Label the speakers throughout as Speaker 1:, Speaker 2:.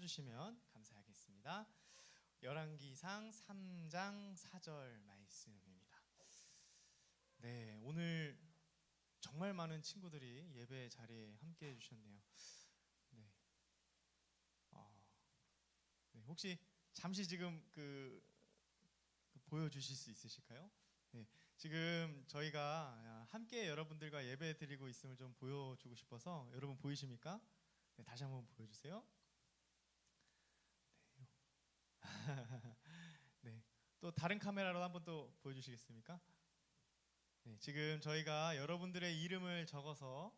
Speaker 1: 펴주시면 감사하겠습니다. 열왕기상 3장 4절 말씀입니다. 네, 오늘 정말 많은 친구들이 예배 자리에 함께 해주셨네요. 네, 네, 혹시 잠시 지금 보여주실 수 있으실까요? 네, 지금 저희가 함께 여러분들과 예배 드리고 있음을 좀 보여주고 싶어서 여러분 보이십니까? 네, 다시 한번 보여주세요. 네, 또 다른 카메라로 한번 또 보여주시겠습니까? 네, 지금 저희가 여러분들의 이름을 적어서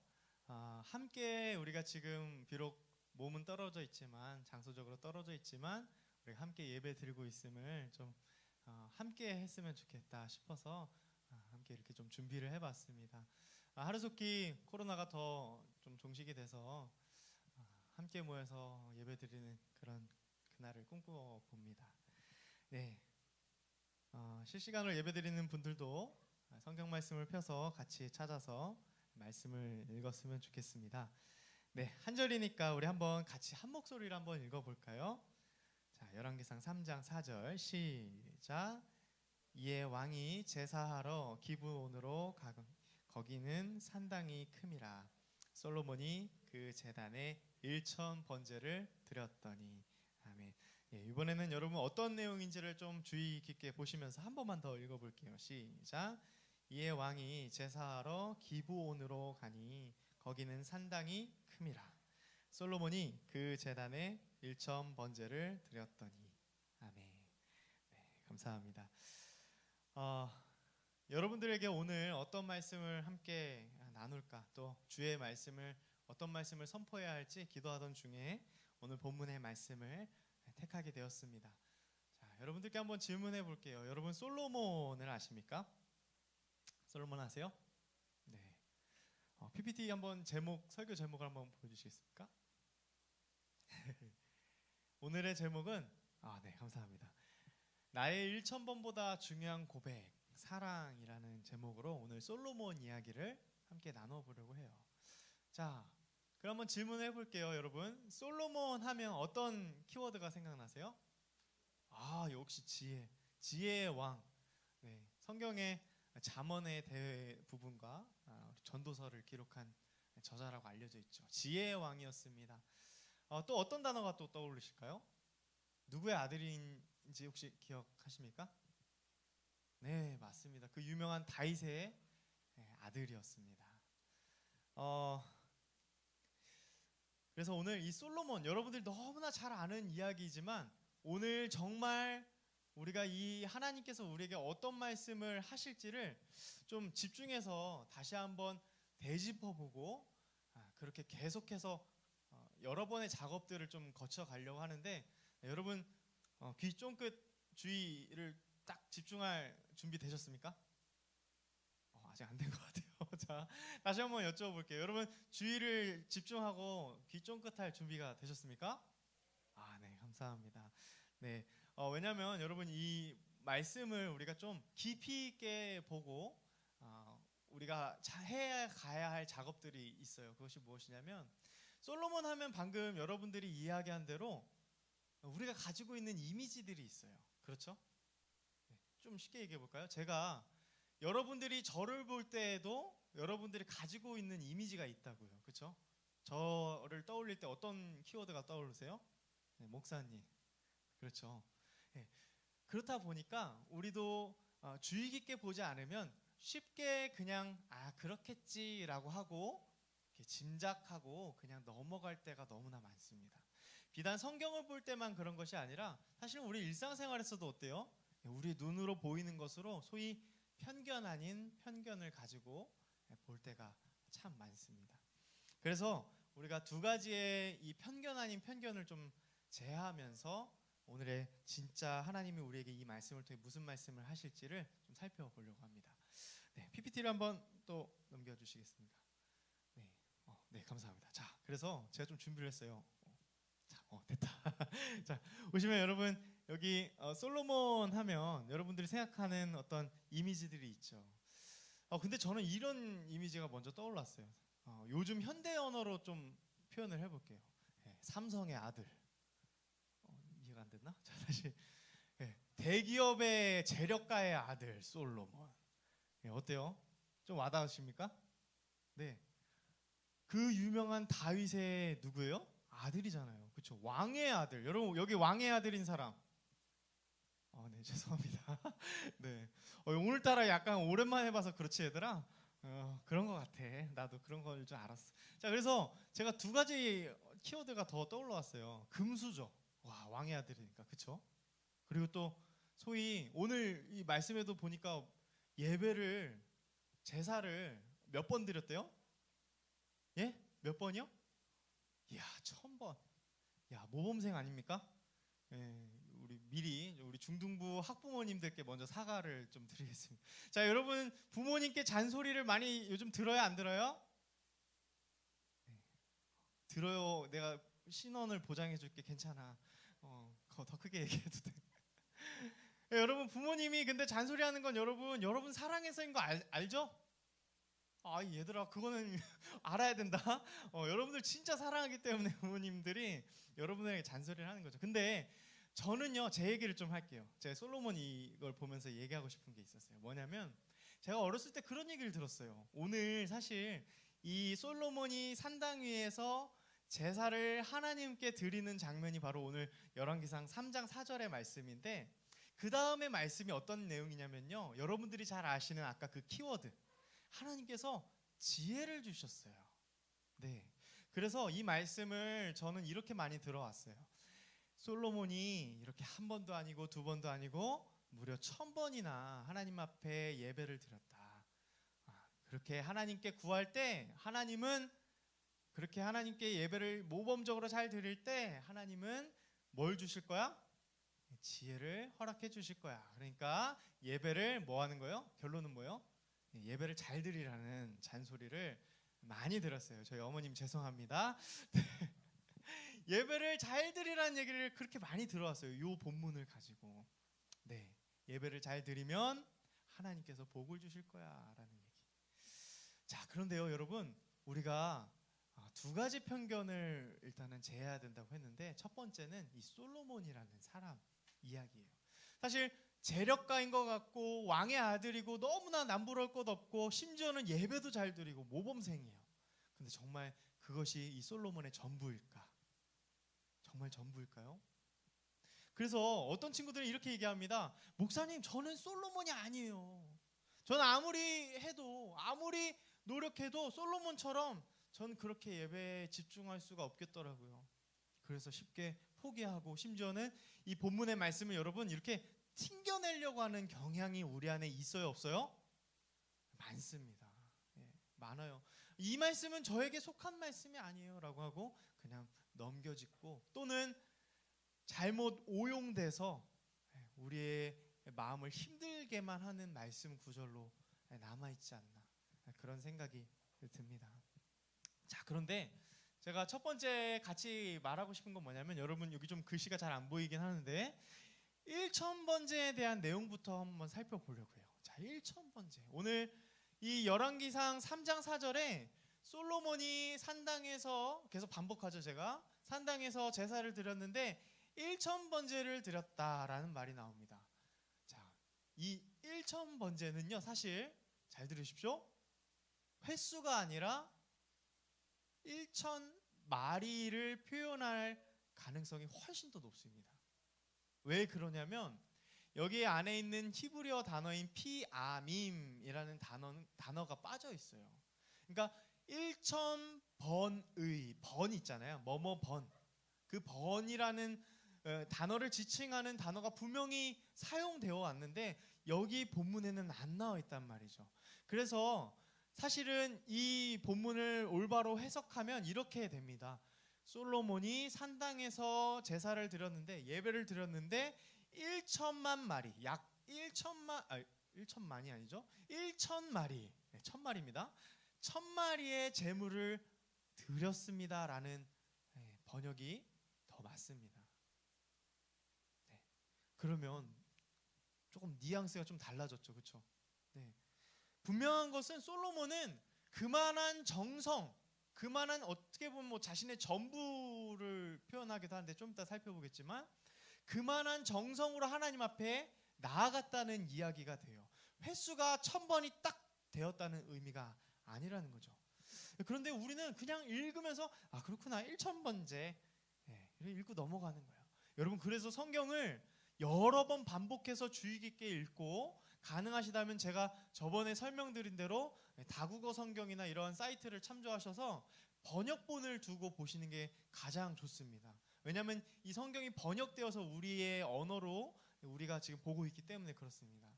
Speaker 1: 함께 우리가 지금 비록 몸은 떨어져 있지만 장소적으로 떨어져 있지만 우리가 함께 예배 드리고 있음을 좀 함께 했으면 좋겠다 싶어서 함께 이렇게 좀 준비를 해봤습니다. 하루속히 코로나가 더 좀 종식이 돼서 함께 모여서 예배 드리는 그런 그날을 꿈꾸어 봅니다. 네, 실시간으로 예배 드리는 분들도 성경 말씀을 펴서 같이 찾아서 말씀을 읽었으면 좋겠습니다. 네, 한 절이니까 우리 한번 같이 한 목소리로 한번 읽어볼까요? 자, 열왕기상 3장 4절 시작. 이에 왕이 제사하러 기브온으로 거기는 산당이 큼이라. 솔로몬이 그 제단에 1천 번제를 드렸더니. 아멘. 예, 이번에는 여러분 어떤 내용인지를 좀 주의 깊게 보시면서 한 번만 더 읽어볼게요. 시작. 이에 왕이 제사하러 기브온으로 가니 거기는 산당이 큼이라. 솔로몬이 그 제단에 1천 번제를 드렸더니. 아멘. 네, 감사합니다. 여러분들에게 오늘 어떤 말씀을 함께 나눌까, 또 주의 말씀을 어떤 말씀을 선포해야 할지 기도하던 중에 오늘 본문의 말씀을 택하게 되었습니다. 자, 여러분들께 한번 질문해 볼게요. 여러분 솔로몬을 아십니까? 솔로몬 아세요? 네. PPT 한번 설교 제목을 한번 보여주시겠습니까? 오늘의 제목은 네, 감사합니다. 나의 1,000번보다 중요한 고백, 사랑이라는 제목으로 오늘 솔로몬 이야기를 함께 나눠보려고 해요. 자, 그럼 한번 질문해 볼게요. 여러분, 솔로몬 하면 어떤 키워드가 생각나세요? 역시 지혜의 왕. 네, 성경의 잠언의 대부분과 전도서를 기록한 저자라고 알려져 있죠. 지혜의 왕이었습니다. 또 어떤 단어가 또 떠오르실까요? 누구의 아들인지 혹시 기억하십니까? 네, 맞습니다. 그 유명한 다윗의 아들이었습니다. 그래서 오늘 이 솔로몬, 여러분들이 너무나 잘 아는 이야기이지만 오늘 정말 우리가 이 하나님께서 우리에게 어떤 말씀을 하실지를 좀 집중해서 다시 한번 되짚어보고 그렇게 계속해서 여러 번의 작업들을 좀 거쳐가려고 하는데, 여러분 귀 쫑긋 주의를 딱 집중할 준비 되셨습니까? 아직 안 된 것 같아요. 자, 다시 한번 여쭤볼게요. 여러분 주의를 집중하고 귀 쫑긋할 준비가 되셨습니까? 네, 감사합니다. 네, 왜냐하면 여러분 이 말씀을 우리가 좀 깊이 있게 보고 우리가 해 가야 할 작업들이 있어요. 그것이 무엇이냐면, 솔로몬 하면 방금 여러분들이 이야기한 대로 우리가 가지고 있는 이미지들이 있어요. 그렇죠? 네, 좀 쉽게 얘기해 볼까요? 제가 여러분들이 저를 볼 때에도 여러분들이 가지고 있는 이미지가 있다고요. 그렇죠? 저를 떠올릴 때 어떤 키워드가 떠오르세요? 네, 목사님. 그렇죠. 네, 그렇다 보니까 우리도 주의 깊게 보지 않으면 쉽게 그냥 그렇겠지라고 하고 짐작하고 그냥 넘어갈 때가 너무나 많습니다. 비단 성경을 볼 때만 그런 것이 아니라 사실 우리 일상생활에서도 어때요? 우리 눈으로 보이는 것으로 소위 편견 아닌 편견을 가지고 볼 때가 참 많습니다. 그래서 우리가 두 가지의 이 편견 아닌 편견을 좀 제하면서 오늘의 진짜 하나님이 우리에게 이 말씀을 통해 무슨 말씀을 하실지를 좀 살펴보려고 합니다. 네, PPT를 한번 또 넘겨주시겠습니까? 네, 네, 감사합니다. 자, 그래서 제가 좀 준비를 했어요. 자, 됐다. 자, 보시면 여러분 여기 솔로몬 하면 여러분들이 생각하는 어떤 이미지들이 있죠. 근데 저는 이런 이미지가 먼저 떠올랐어요. 요즘 현대 언어로 좀 표현을 해볼게요. 네, 삼성의 아들. 이해가 안 됐나? 자, 다시. 예, 대기업의 재력가의 아들 솔로몬. 예, 어때요? 좀 와닿으십니까? 네. 그 유명한 다윗의 누구예요? 아들이잖아요. 그렇죠? 왕의 아들. 여러분 여기 왕의 아들인 사람. 네, 죄송합니다. 네. 오늘따라 약간 오랜만에 봐서 그렇지 얘들아. 그런 것 같아. 나도 그런 걸 줄 알았어. 자, 그래서 제가 두 가지 키워드가 더 떠올라왔어요. 금수저. 와, 왕의 아들이니까, 그렇죠? 그리고 또 소위 오늘 이 말씀에도 보니까 예배를 제사를 몇 번 드렸대요? 예? 몇 번이요? 이야, 1000번. 야, 모범생 아닙니까? 예, 우리 미리 우리 중등부 학부모님들께 먼저 사과를 좀 드리겠습니다. 자, 여러분 부모님께 잔소리를 많이 요즘 들어요, 안 들어요? 네. 들어요. 내가 신원을 보장해 줄게. 괜찮아. 더 크게 얘기해도 돼. 예, 여러분 부모님이 근데 잔소리하는 건 여러분 사랑해서인 거 알죠? 아, 얘들아 그거는 알아야 된다. 여러분들 진짜 사랑하기 때문에 부모님들이 여러분에게 잔소리를 하는 거죠. 근데 저는요 제 얘기를 좀 할게요. 제가 솔로몬 이걸 보면서 얘기하고 싶은 게 있었어요. 뭐냐면 제가 어렸을 때 그런 얘기를 들었어요. 오늘 사실 이 솔로몬이 산당 위에서 제사를 하나님께 드리는 장면이 바로 오늘 열왕기상 3장 4절의 말씀인데, 그 다음에 말씀이 어떤 내용이냐면요, 여러분들이 잘 아시는 아까 그 키워드, 하나님께서 지혜를 주셨어요. 네. 그래서 이 말씀을 저는 이렇게 많이 들어왔어요. 솔로몬이 이렇게 한 번도 아니고 두 번도 아니고 무려 1000번이나 하나님 앞에 예배를 드렸다. 그렇게 하나님께 구할 때 하나님은, 그렇게 하나님께 예배를 모범적으로 잘 드릴 때 하나님은 뭘 주실 거야? 지혜를 허락해 주실 거야. 그러니까 예배를 뭐 하는 거예요? 결론은 뭐예요? 예배를 잘 드리라는 잔소리를 많이 들었어요. 저희 어머님 죄송합니다. 예배를 잘 드리라는 얘기를 그렇게 많이 들어왔어요. 이 본문을 가지고. 네, 예배를 잘 드리면 하나님께서 복을 주실 거야라는 얘기. 자, 그런데요, 여러분, 우리가 두 가지 편견을 일단은 제해야 된다고 했는데, 첫 번째는 이 솔로몬이라는 사람 이야기예요. 사실 재력가인 것 같고 왕의 아들이고 너무나 남부러울 것 없고 심지어는 예배도 잘 드리고 모범생이에요. 근데 정말 그것이 이 솔로몬의 전부일까? 정말 전부일까요? 그래서 어떤 친구들은 이렇게 얘기합니다. 목사님, 저는 솔로몬이 아니에요. 저는 아무리 해도, 아무리 노력해도 솔로몬처럼 전 그렇게 예배에 집중할 수가 없겠더라고요. 그래서 쉽게 포기하고, 심지어는 이 본문의 말씀을 여러분 이렇게 튕겨내려고 하는 경향이 우리 안에 있어요, 없어요? 많습니다. 예, 많아요. 이 말씀은 저에게 속한 말씀이 아니에요 라고 하고 그냥 넘겨짚고, 또는 잘못 오용돼서 우리의 마음을 힘들게만 하는 말씀 구절로 남아있지 않나, 그런 생각이 듭니다. 자, 그런데 제가 첫 번째 같이 말하고 싶은 건 뭐냐면, 여러분 여기 좀 글씨가 잘 안 보이긴 하는데 1000번제에 대한 내용부터 한번 살펴보려고 해요. 자, 1000번제. 오늘 이 열왕기상 3장 4절에 솔로몬이 산당에서, 계속 반복하죠, 제가. 산당에서 제사를 드렸는데 1000번제를 드렸다라는 말이 나옵니다. 자, 이 1000번제는요, 사실 잘 들으십시오. 횟수가 아니라 1000마리를 표현할 가능성이 훨씬 더 높습니다. 왜 그러냐면 여기 안에 있는 히브리어 단어인 피아밈이라는 단어가 빠져 있어요. 그러니까 1000번의, 번 있잖아요. 뭐뭐 번. 그 번이라는 단어를 지칭하는 단어가 분명히 사용되어 왔는데 여기 본문에는 안 나와 있단 말이죠. 그래서 사실은 이 본문을 올바로 해석하면 이렇게 됩니다. 솔로몬이 산당에서 제사를 드렸는데, 예배를 드렸는데 1천만 마리, 약 1천만이 아니죠. 1천마리, 1000마리입니다. 1000마리의 제물을 드렸습니다라는 번역이 더 맞습니다. 네. 그러면 조금 뉘앙스가 좀 달라졌죠, 그렇죠? 네. 분명한 것은 솔로몬은 그만한 정성, 그만한, 어떻게 보면 뭐 자신의 전부를 표현하기도 하는데 좀 이따 살펴보겠지만, 그만한 정성으로 하나님 앞에 나아갔다는 이야기가 돼요. 횟수가 1000번이 딱 되었다는 의미가 아니라는 거죠. 그런데 우리는 그냥 읽으면서 아 그렇구나 1000번째 읽고 넘어가는 거예요. 여러분 그래서 성경을 여러 번 반복해서 주의 깊게 읽고 가능하시다면 제가 저번에 설명드린 대로 다국어 성경이나 이런 사이트를 참조하셔서 번역본을 두고 보시는 게 가장 좋습니다. 왜냐하면 이 성경이 번역되어서 우리의 언어로 우리가 지금 보고 있기 때문에 그렇습니다.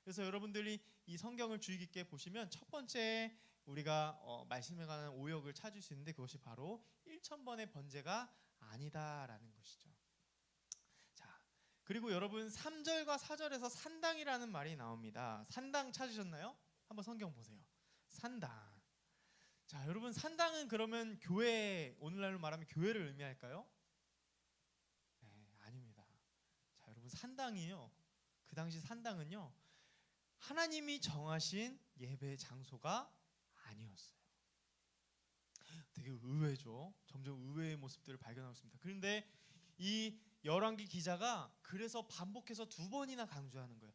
Speaker 1: 그래서 여러분들이 이 성경을 주의 깊게 보시면 첫 번째 우리가 말씀에 관한 오역을 찾을 수 있는데 그것이 바로 1000번의 번제가 아니다라는 것이죠. 자, 그리고 여러분 3절과 4절에서 산당이라는 말이 나옵니다. 산당 찾으셨나요? 한번 성경 보세요. 산당. 자, 여러분 산당은 그러면 교회, 오늘날로 말하면 교회를 의미할까요? 네, 아닙니다. 자, 여러분 산당이요. 그 당시 산당은요. 하나님이 정하신 예배 장소가 아니었어요. 되게 의외죠. 점점 의외의 모습들을 발견하고 있습니다. 그런데 이 열왕기 기자가 그래서 반복해서 2번이나 강조하는 거예요.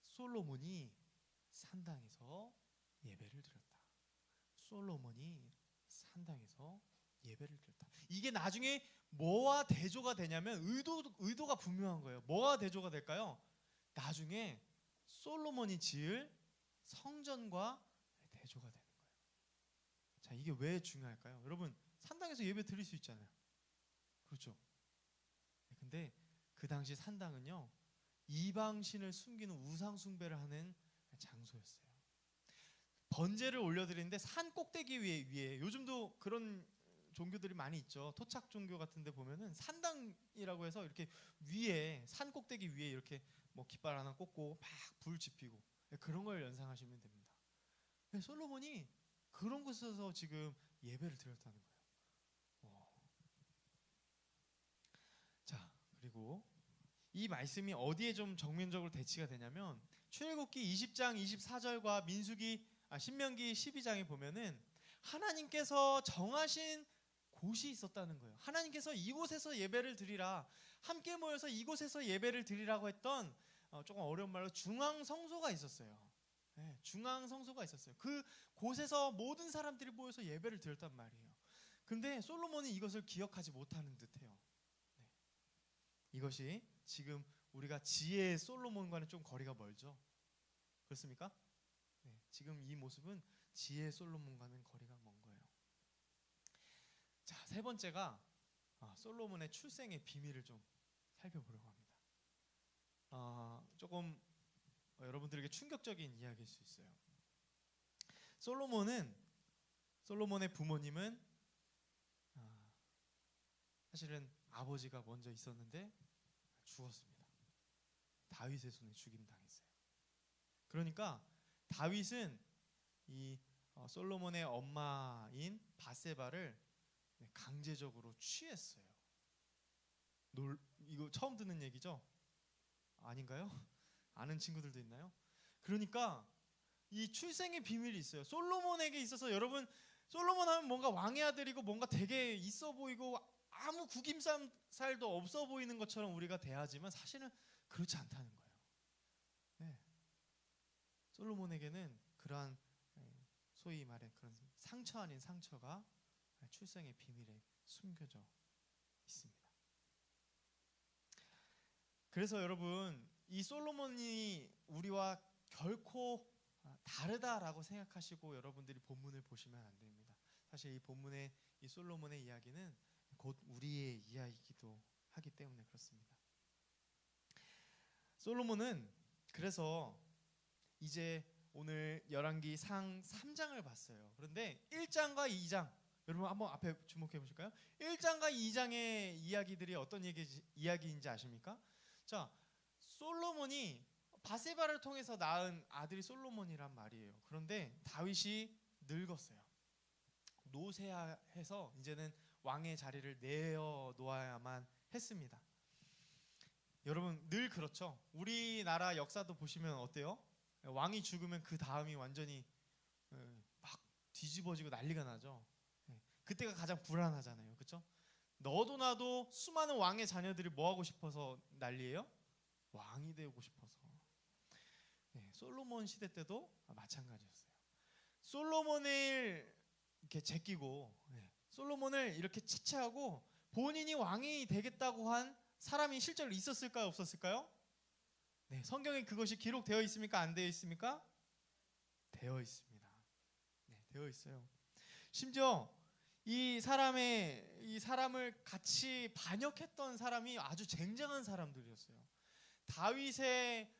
Speaker 1: 솔로몬이 산당에서 예배를 드렸다. 솔로몬이 산당에서 예배를 드렸다. 이게 나중에 뭐와 대조가 되냐면 의도가 분명한 거예요. 뭐와 대조가 될까요? 나중에 솔로몬이 지을 성전과 대조가 되는 거예요. 자, 이게 왜 중요할까요? 여러분 산당에서 예배 드릴 수 있잖아요. 그렇죠? 근데 그 당시 산당은요 이방신을 숨기는 우상 숭배를 하는 장소였어요. 번제를 올려드리는데 산 꼭대기 위에 요즘도 그런 종교들이 많이 있죠. 토착 종교 같은 데 보면은 산당이라고 해서 이렇게 위에 산 꼭대기 위에 이렇게 뭐 깃발 하나 꽂고 막 불 지피고 그런 걸 연상하시면 됩니다. 솔로몬이 그런 곳에서 지금 예배를 드렸다는 거예요. 자, 그리고 이 말씀이 어디에 좀 정면적으로 대치가 되냐면 출애굽기 20장 24절과 신명기 12장에 보면은 하나님께서 정하신 곳이 있었다는 거예요. 하나님께서 이곳에서 예배를 드리라, 함께 모여서 이곳에서 예배를 드리라고 했던 조금 어려운 말로 중앙성소가 있었어요. 네, 중앙성소가 있었어요. 그 곳에서 모든 사람들이 모여서 예배를 드렸단 말이에요. 근데 솔로몬이 이것을 기억하지 못하는 듯해요. 네. 이것이 지금 우리가 지혜의 솔로몬과는 좀 거리가 멀죠. 그렇습니까? 네, 지금 이 모습은 지혜의 솔로몬과는 거리가 먼 거예요. 자, 세 번째가 솔로몬의 출생의 비밀을 좀 살펴보려고 합니다. 조금 여러분들에게 충격적인 이야기일 수 있어요. 솔로몬의 부모님은 사실은 아버지가 먼저 있었는데 죽었습니다. 다윗의 손에 죽임당했어요. 그러니까 다윗은 이 솔로몬의 엄마인 바세바를 강제적으로 취했어요. 이거 처음 듣는 얘기죠? 아닌가요? 아는 친구들도 있나요? 그러니까 이 출생의 비밀이 있어요. 솔로몬에게 있어서 여러분 솔로몬 하면 뭔가 왕의 아들이고 뭔가 되게 있어 보이고 아무 구김살도 없어 보이는 것처럼 우리가 대하지만 사실은 그렇지 않다는 거예요. 네. 솔로몬에게는 그러한 소위 말해 그런 상처 아닌 상처가 출생의 비밀에 숨겨져 있습니다. 그래서 여러분 이 솔로몬이 우리와 결코 다르다라고 생각하시고 여러분들이 본문을 보시면 안 됩니다. 사실 이 본문의 이 솔로몬의 이야기는 곧 우리의 이야기이기도 하기 때문에 그렇습니다. 솔로몬은 그래서 이제 오늘 열왕기 상 3장을 봤어요. 그런데 1장과 2장 여러분 한번 앞에 주목해 보실까요? 1장과 2장의 이야기들이 어떤 이야기인지 아십니까? 자, 솔로몬이 바세바를 통해서 낳은 아들이 솔로몬이란 말이에요. 그런데 다윗이 늙었어요. 노쇠해서 이제는 왕의 자리를 내어놓아야만 했습니다. 여러분 늘 그렇죠. 우리나라 역사도 보시면 어때요? 왕이 죽으면 그 다음이 완전히 막 뒤집어지고 난리가 나죠. 그때가 가장 불안하잖아요. 그렇죠? 너도 나도 수많은 왕의 자녀들이 뭐 하고 싶어서 난리예요? 왕이 되고 싶어서. 네, 솔로몬 시대 때도 마찬가지였어요. 솔로몬을 이렇게 제끼고, 솔로몬을 이렇게 치체하고 본인이 왕이 되겠다고 한 사람이 실제로 있었을까요? 없었을까요? 네, 성경에 그것이 기록되어 있습니까? 안 되어 있습니까? 되어 있습니다. 네, 되어 있어요. 심지어 이 사람을 같이 반역했던 사람이 아주 쟁쟁한 사람들이었어요. 다윗의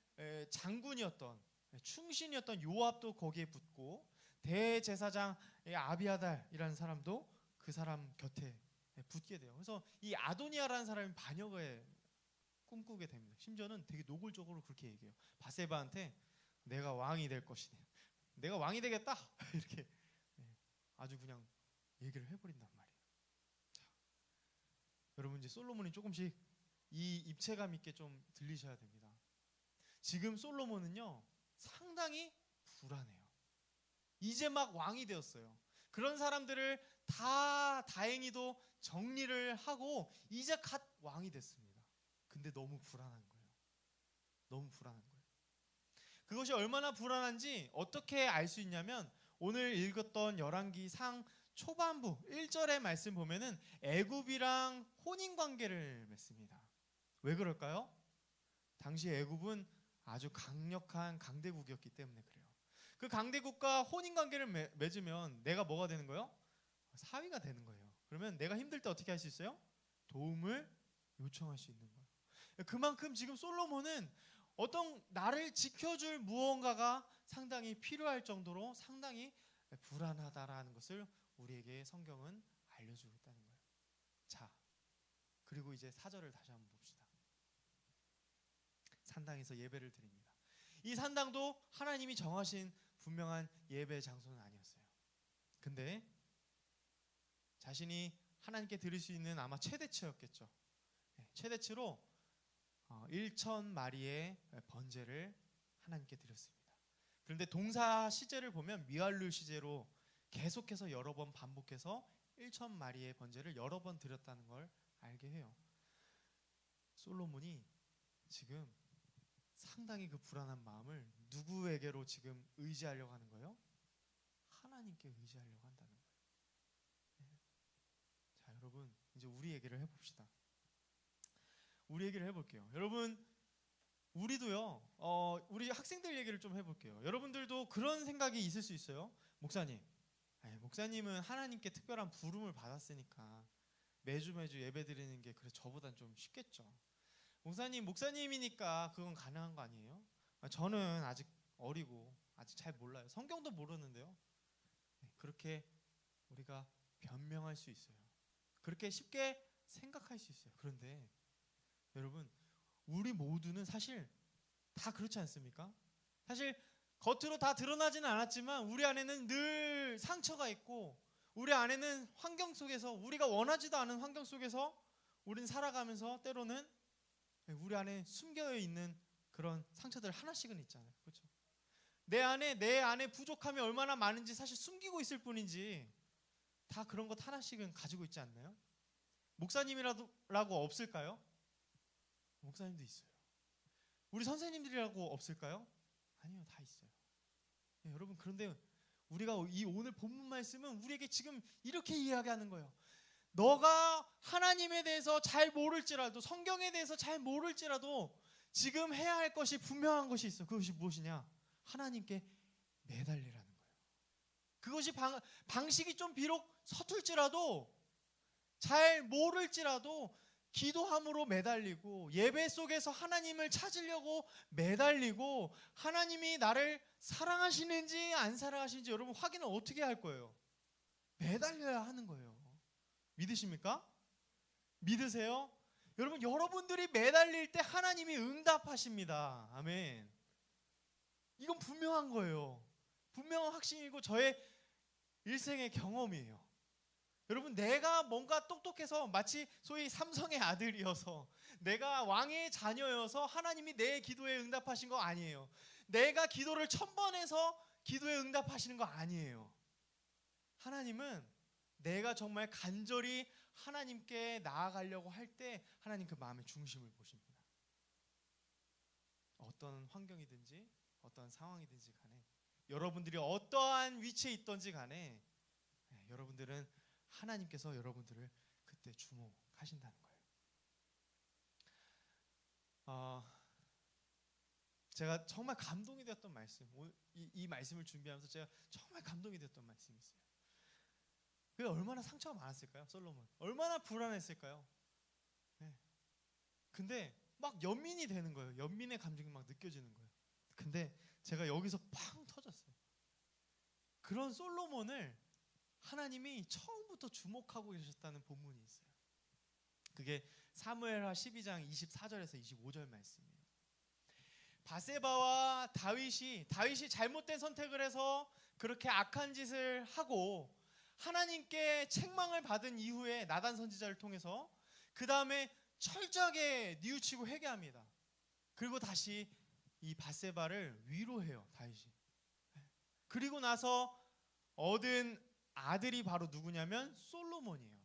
Speaker 1: 장군이었던, 충신이었던 요압도 거기에 붙고, 대제사장 아비아달이라는 사람도 그 사람 곁에 붙게 돼요. 그래서 이 아도니아라는 사람이 반역을 꿈꾸게 됩니다. 심지어는 되게 노골적으로 그렇게 얘기해요. 바세바한테 내가 왕이 될 것이네, 내가 왕이 되겠다 이렇게 아주 그냥 얘기를 해버린단 말이에요. 자, 여러분 이제 솔로몬이 조금씩 이 입체감 있게 좀 들리셔야 됩니다. 지금 솔로몬은요 상당히 불안해요. 이제 막 왕이 되었어요. 그런 사람들을 다 다행히도 정리를 하고 이제 갓 왕이 됐습니다. 근데 너무 불안한 거예요. 너무 불안한 거예요. 그것이 얼마나 불안한지 어떻게 알 수 있냐면, 오늘 읽었던 열왕기 상 초반부 1절의 말씀 보면은 애굽이랑 혼인관계를 맺습니다. 왜 그럴까요? 당시 애굽은 아주 강력한 강대국이었기 때문에 그래요. 그 강대국과 혼인관계를 맺으면 내가 뭐가 되는 거예요? 사위가 되는 거예요. 그러면 내가 힘들 때 어떻게 할 수 있어요? 도움을 요청할 수 있는 거예요. 그만큼 지금 솔로몬은 어떤 나를 지켜줄 무언가가 상당히 필요할 정도로 상당히 불안하다라는 것을 우리에게 성경은 알려주고 있다는 거예요. 자, 그리고 이제 4절을 다시 한번 봅시다. 산당에서 예배를 드립니다. 이 산당도 하나님이 정하신 분명한 예배 장소는 아니었어요. 근데 자신이 하나님께 드릴 수 있는 아마 최대치였겠죠. 최대치로 1,000마리의 번제를 하나님께 드렸습니다. 그런데 동사 시제를 보면 미왈루 시제로 계속해서 여러 번 반복해서 1,000마리의 번제를 여러 번 드렸다는 걸 알게 해요. 솔로몬이 지금 상당히 그 불안한 마음을 누구에게로 지금 의지하려고 하는 거예요? 하나님께 의지하려고 한다는 거예요. 자, 여러분 이제 우리 얘기를 해봅시다. 우리 얘기를 해볼게요. 여러분 우리도요, 우리 학생들 얘기를 좀 해볼게요. 여러분들도 그런 생각이 있을 수 있어요. 목사님은 하나님께 특별한 부름을 받았으니까 매주 예배 드리는 게 그래 저보단 좀 쉽겠죠. 목사님이니까 그건 가능한 거 아니에요? 저는 아직 어리고 아직 잘 몰라요. 성경도 모르는데요. 그렇게 우리가 변명할 수 있어요. 그렇게 쉽게 생각할 수 있어요. 그런데 여러분 우리 모두는 사실 다 그렇지 않습니까? 사실 겉으로 다 드러나지는 않았지만 우리 안에는 늘 상처가 있고, 우리 안에는 환경 속에서, 우리가 원하지도 않은 환경 속에서 우리는 살아가면서 때로는 우리 안에 숨겨 있는 그런 상처들 하나씩은 있잖아요. 그렇죠? 내 안에 부족함이 얼마나 많은지 사실 숨기고 있을 뿐이지 다 그런 것 하나씩은 가지고 있지 않나요? 목사님이라고 없을까요? 목사님도 있어요. 우리 선생님들이라고 없을까요? 아니요, 다 있어요. 여러분 그런데 우리가 이 오늘 본문 말씀은 우리에게 지금 이렇게 이야기하는 거예요. 너가 하나님에 대해서 잘 모를지라도, 성경에 대해서 잘 모를지라도 지금 해야 할 것이 분명한 것이 있어. 그것이 무엇이냐? 하나님께 매달리라는 거예요. 그것이 방식이 좀 비록 서툴지라도, 잘 모를지라도 기도함으로 매달리고, 예배 속에서 하나님을 찾으려고 매달리고, 하나님이 나를 사랑하시는지 안 사랑하시는지 여러분 확인을 어떻게 할 거예요? 매달려야 하는 거예요. 믿으십니까? 믿으세요? 여러분, 여러분들이 매달릴 때 하나님이 응답하십니다. 아멘. 이건 분명한 거예요. 분명한 확신이고 저의 일생의 경험이에요. 여러분, 내가 뭔가 똑똑해서 마치 소위 삼성의 아들이어서, 내가 왕의 자녀여서 하나님이 내 기도에 응답하신 거 아니에요. 내가 기도를 1000번 해서 기도에 응답하시는 거 아니에요. 하나님은 내가 정말 간절히 하나님께 나아가려고 할 때 하나님 그 마음의 중심을 보십니다. 어떤 환경이든지 어떤 상황이든지 간에, 여러분들이 어떠한 위치에 있든지 간에, 여러분들은 하나님께서 여러분들을 그때 주목하신다는 거예요. 제가 정말 감동이 되었던 말씀, 이 말씀을 준비하면서 제가 정말 감동이 되었던 말씀이 있어요. 그게 얼마나 상처가 많았을까요? 솔로몬 얼마나 불안했을까요? 네. 근데 막 연민이 되는 거예요. 연민의 감정이 막 느껴지는 거예요. 근데 제가 여기서 팡 터졌어요. 그런 솔로몬을 하나님이 처음부터 주목하고 계셨다는 본문이 있어요. 그게 사무엘하 12장 24절에서 25절 말씀이에요. 바세바와 다윗이 잘못된 선택을 해서 그렇게 악한 짓을 하고 하나님께 책망을 받은 이후에 나단 선지자를 통해서 그 다음에 철저하게 뉘우치고 회개합니다. 그리고 다시 이 바세바를 위로해요, 다윗이. 그리고 나서 얻은 아들이 바로 누구냐면 솔로몬이에요.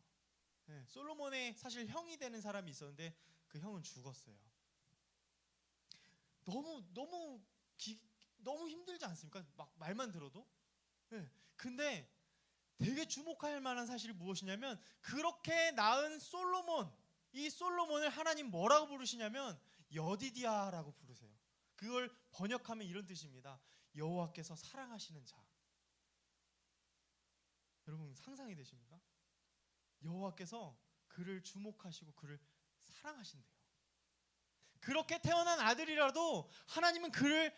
Speaker 1: 솔로몬의 사실 형이 되는 사람이 있었는데 그 형은 죽었어요. 너무 힘들지 않습니까? 막 말만 들어도. 근데 되게 주목할 만한 사실이 무엇이냐면, 그렇게 낳은 솔로몬, 이 솔로몬을 하나님 뭐라고 부르시냐면 여디디아라고 부르세요. 그걸 번역하면 이런 뜻입니다. 여호와께서 사랑하시는 자. 여러분 상상이 되십니까? 여호와께서 그를 주목하시고 그를 사랑하신대요. 그렇게 태어난 아들이라도 하나님은 그를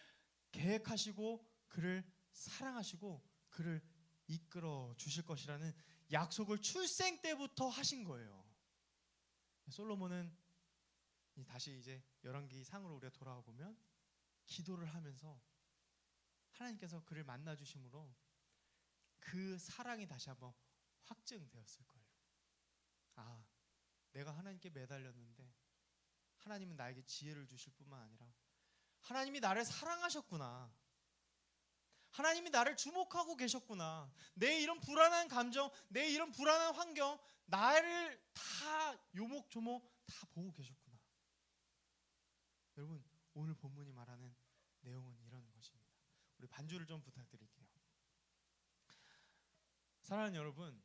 Speaker 1: 계획하시고 그를 사랑하시고 그를 이끌어 주실 것이라는 약속을 출생 때부터 하신 거예요. 솔로몬은 다시 이제 열왕기 상으로 우리가 돌아와 보면 기도를 하면서 하나님께서 그를 만나 주심으로 그 사랑이 다시 한번 확증되었을 거예요. 아, 내가 하나님께 매달렸는데 하나님은 나에게 지혜를 주실 뿐만 아니라 하나님이 나를 사랑하셨구나. 하나님이 나를 주목하고 계셨구나. 내 이런 불안한 감정, 내 이런 불안한 환경, 나를 다 요목조목 다 보고 계셨구나. 여러분, 오늘 본문이 말하는 내용은 이런 것입니다. 우리 반주를 좀 부탁드릴게요. 사랑하는 여러분,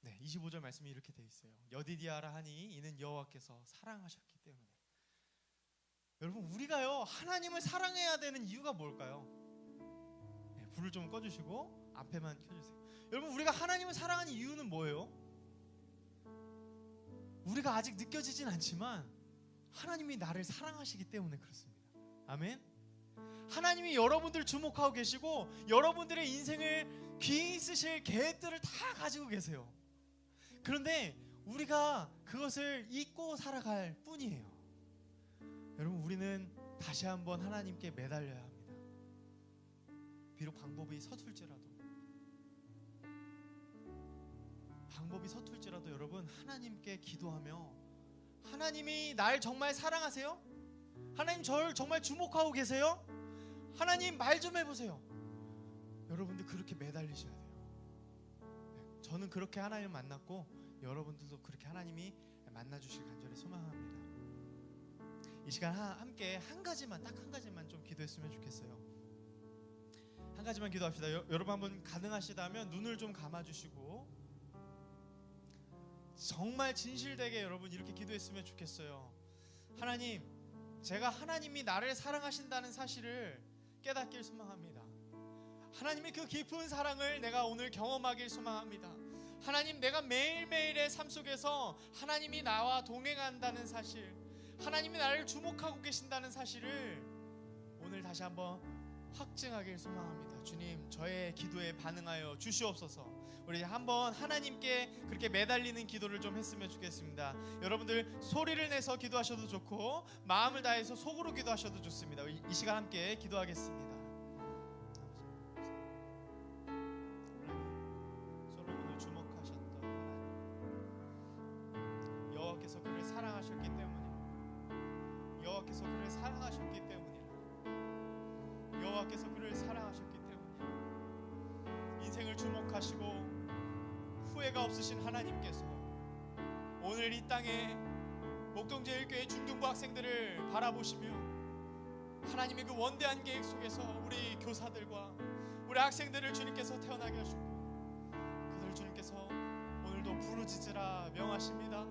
Speaker 1: 25절 말씀이 이렇게 되어 있어요. 여디디아라 하니 이는 여호와께서 사랑하셨기 때문에. 여러분, 우리가요 하나님을 사랑해야 되는 이유가 뭘까요? 불을 좀 꺼주시고 앞에만 켜주세요. 여러분, 우리가 하나님을 사랑하는 이유는 뭐예요? 우리가 아직 느껴지진 않지만 하나님이 나를 사랑하시기 때문에 그렇습니다. 아멘. 하나님이 여러분들 주목하고 계시고 여러분들의 인생을 귀히 쓰실 계획들을 다 가지고 계세요. 그런데 우리가 그것을 잊고 살아갈 뿐이에요. 여러분, 우리는 다시 한번 하나님께 매달려야 합니다. 비록 방법이 서툴지라도 여러분, 하나님께 기도하며, 하나님이 날 정말 사랑하세요? 하나님 저를 정말 주목하고 계세요? 하나님 말 좀 해보세요. 여러분들 그렇게 매달리셔야 돼요. 저는 그렇게 하나님을 만났고 여러분들도 그렇게 하나님이 만나주실 간절히 소망합니다. 이 시간 함께 딱 한 가지만 좀 기도했으면 좋겠어요. 한 가지만 기도합시다. 여러분 한번 가능하시다면 눈을 좀 감아주시고 정말 진실되게 여러분 이렇게 기도했으면 좋겠어요. 하나님, 제가 하나님이 나를 사랑하신다는 사실을 깨닫길 소망합니다. 하나님의 그 깊은 사랑을 내가 오늘 경험하길 소망합니다. 하나님, 내가 매일매일의 삶 속에서 하나님이 나와 동행한다는 사실, 하나님이 나를 주목하고 계신다는 사실을 오늘 다시 한번 확증하길 소망합니다. 주님, 저의 기도에 반응하여 주시옵소서. 우리 한번 하나님께 그렇게 매달리는 기도를 좀 했으면 좋겠습니다. 여러분들 소리를 내서 기도하셔도 좋고 마음을 다해서 속으로 기도하셔도 좋습니다. 이 시간 함께 기도하겠습니다. 솔로몬을 주목하셨던 하나님, 여호와께서 그를 사랑하셨기 때문에, 여호와께서 그를 사랑하셨기 때문에, 여호와께서 그를 사랑하셨기 때문에 인생을 주목하시고 후회가 없으신 하나님께서 오늘 이 땅에 목동제일교회 중등부 학생들을 바라보시며 하나님의 그 원대한 계획 속에서 우리 교사들과 우리 학생들을 주님께서 태어나게 하시고 그들을 주님께서 오늘도 부르짖으라 명하십니다.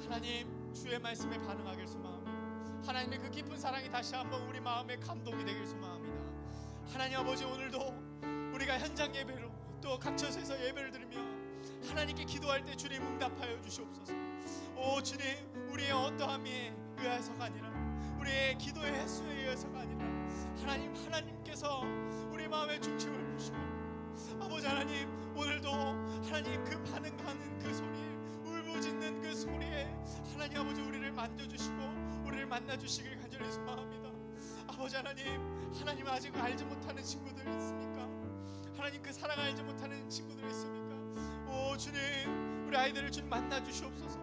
Speaker 1: 하나님, 주의 말씀에 반응하길 소망합니다. 하나님의 그 깊은 사랑이 다시 한번 우리 마음에 감동이 되길 소망합니다. 하나님 아버지, 오늘도 우리가 현장 예배로 또 각처에서 예배를 드리며 하나님께 기도할 때 주님 응답하여 주시옵소서. 오 주님, 우리의 어떠함에 의해서가 아니라 우리의 기도의 횟수에 의해서가 아니라 하나님께서 우리 마음의 중심을 보시고 아버지 하나님, 오늘도 하나님 그 반응하는 그 소리에, 울부짖는 그 소리에 하나님 아버지 우리를 만져주시고 우리를 만나주시길 간절히 소망합니다. 아버지 하나님 아직 알지 못하는 친구들 있습니까? 하나님 그 사랑 알지 못하는 친구들 있습니까? 오 주님, 우리 아이들을 주님 만나주시옵소서.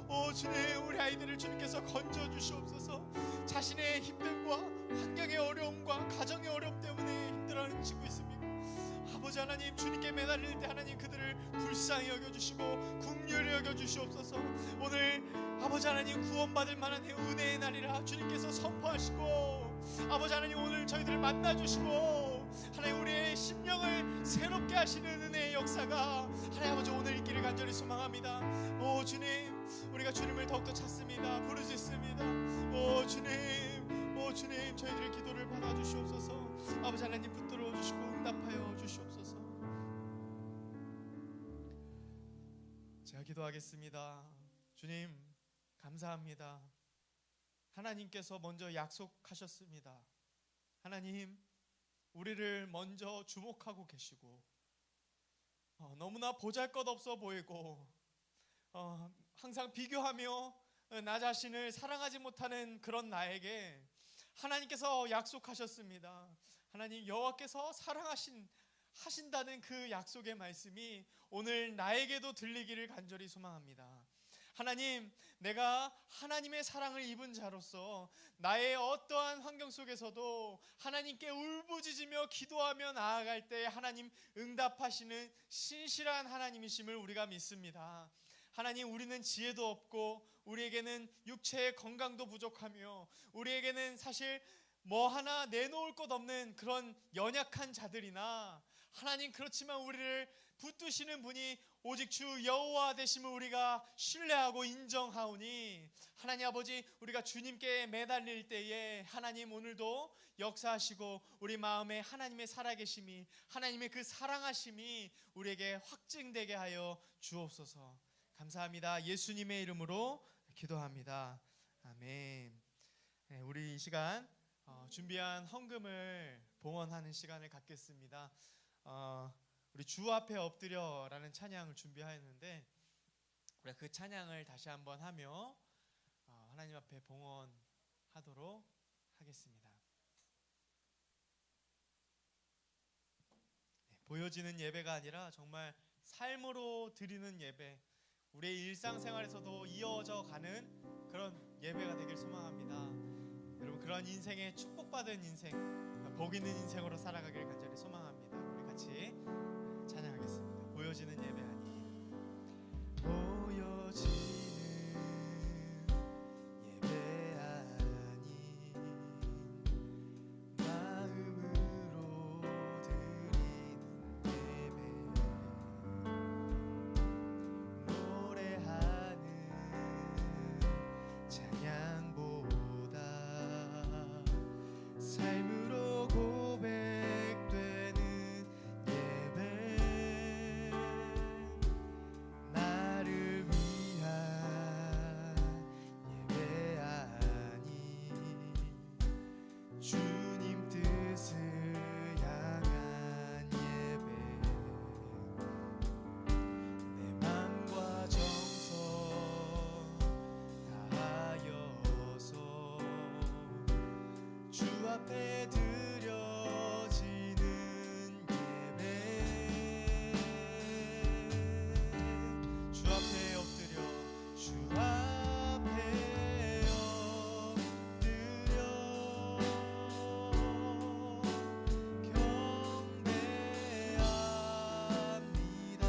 Speaker 1: 오 주님, 우리 아이들을 주님께서 건져주시옵소서. 자신의 힘듦과 환경의 어려움과 가정의 어려움 때문에 힘들어하는 친구 있습니까? 아버지 하나님, 주님께 매달릴 때 하나님 그들을 불쌍히 여겨주시고 긍휼히 여겨주시옵소서. 오늘 아버지 하나님 구원받을 만한 은혜의 날이라 주님께서 선포하시고 아버지 하나님 오늘 저희들을 만나주시고 하나님 우리의 심령을 새롭게 하시는 은혜의 역사가 하나님 아버지 오늘 있기를 간절히 소망합니다. 오 주님, 우리가 주님을 더욱더 찾습니다. 부르짖습니다. 오 주님, 저희들의 기도를 받아주시옵소서. 아버지 하나님 붙들어 주시고 응답하여 주시옵소서. 제가 기도하겠습니다. 주님 감사합니다. 하나님께서 먼저 약속하셨습니다. 하나님, 우리를 먼저 주목하고 계시고 너무나 보잘것없어 보이고 항상 비교하며 나 자신을 사랑하지 못하는 그런 나에게 하나님께서 약속하셨습니다. 하나님, 여호와께서 하신다는 그 약속의 말씀이 오늘 나에게도 들리기를 간절히 소망합니다. 하나님, 내가 하나님의 사랑을 입은 자로서 나의 어떠한 환경 속에서도 하나님께 울부짖으며 기도하며 나아갈 때 하나님 응답하시는 신실한 하나님이심을 우리가 믿습니다. 하나님, 우리는 지혜도 없고 우리에게는 육체의 건강도 부족하며 우리에게는 사실 뭐 하나 내놓을 것 없는 그런 연약한 자들이나 하나님, 그렇지만 우리를 붙드시는 분이 오직 주 여호와 되심을 우리가 신뢰하고 인정하오니 하나님 아버지, 우리가 주님께 매달릴 때에 하나님 오늘도 역사하시고 우리 마음에 하나님의 살아계심이, 하나님의 그 사랑하심이 우리에게 확증되게 하여 주옵소서. 감사합니다. 예수님의 이름으로 기도합니다. 아멘. 네, 우리 이 시간 준비한 헌금을 봉헌하는 시간을 갖겠습니다. 우리 주 앞에 엎드려라는 찬양을 준비하였는데 우리가 그 찬양을 다시 한번 하며 하나님 앞에 봉헌하도록 하겠습니다. 네, 보여지는 예배가 아니라 정말 삶으로 드리는 예배, 우리의 일상생활에서도 이어져 가는 그런 예배가 되길 소망합니다. 여러분, 그런 인생에 축복받은 인생, 복 있는 인생으로 살아가길 간절히 소망합니다. 우리 같이 찬양하겠습니다. 보여지는 예배 아닌 보여지는 예배 아닌 마음으로 드리는 예배, 노래하는 찬양보다 삶으로 고백되는 예배, 나를 위한 예배 아닌 주님 뜻을 향한 예배, 내 맘과 정성 다하여서 주 앞에 드려지는 예배, 주 앞에 엎드려, 주 앞에 엎드려 경배합니다.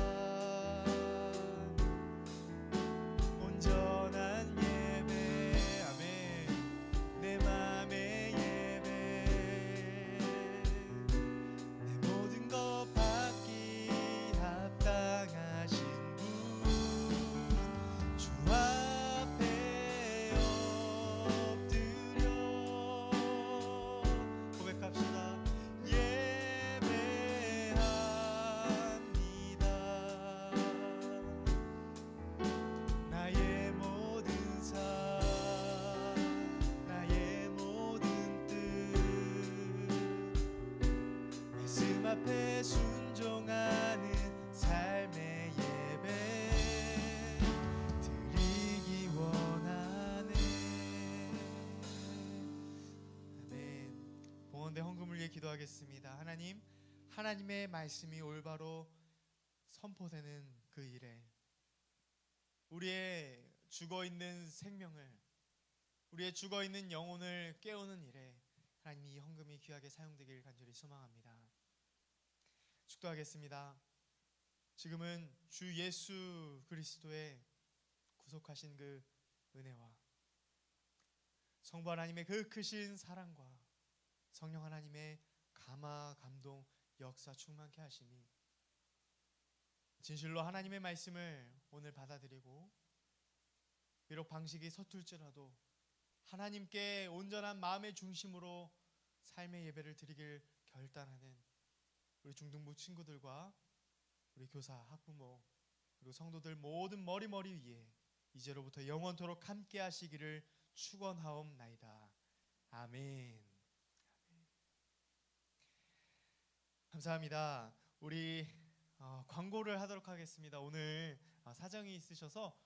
Speaker 1: 가운데 헌금을 위해 기도하겠습니다. 하나님, 하나님의 말씀이 올바로 선포되는 그 일에 우리의 죽어있는 생명을, 우리의 죽어있는 영혼을 깨우는 일에 하나님 이 헌금이 귀하게 사용되길 간절히 소망합니다. 축도하겠습니다. 지금은 주 예수 그리스도의 구속하신 그 은혜와 성부 하나님의 그 크신 사랑과 성령 하나님의 감화 감동 역사 충만케 하심이 진실로 하나님의 말씀을 오늘 받아들이고 비록 방식이 서툴지라도 하나님께 온전한 마음의 중심으로 삶의 예배를 드리길 결단하는 우리 중등부 친구들과 우리 교사, 학부모 그리고 성도들 모든 머리 위에 이제로부터 영원토록 함께 하시기를 축원하옵나이다. 아멘. 감사합니다. 우리 광고를 하도록 하겠습니다. 오늘 사정이 있으셔서